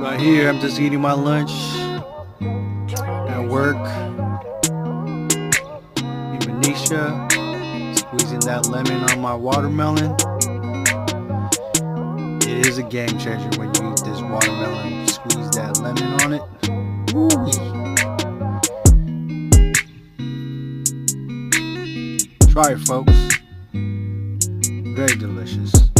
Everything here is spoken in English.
Right here, I'm just eating my lunch at work in Benicia, squeezing that lemon on my watermelon. It is a game changer when you eat this watermelon. Squeeze that lemon on it. Woo. Try it, folks. Very delicious.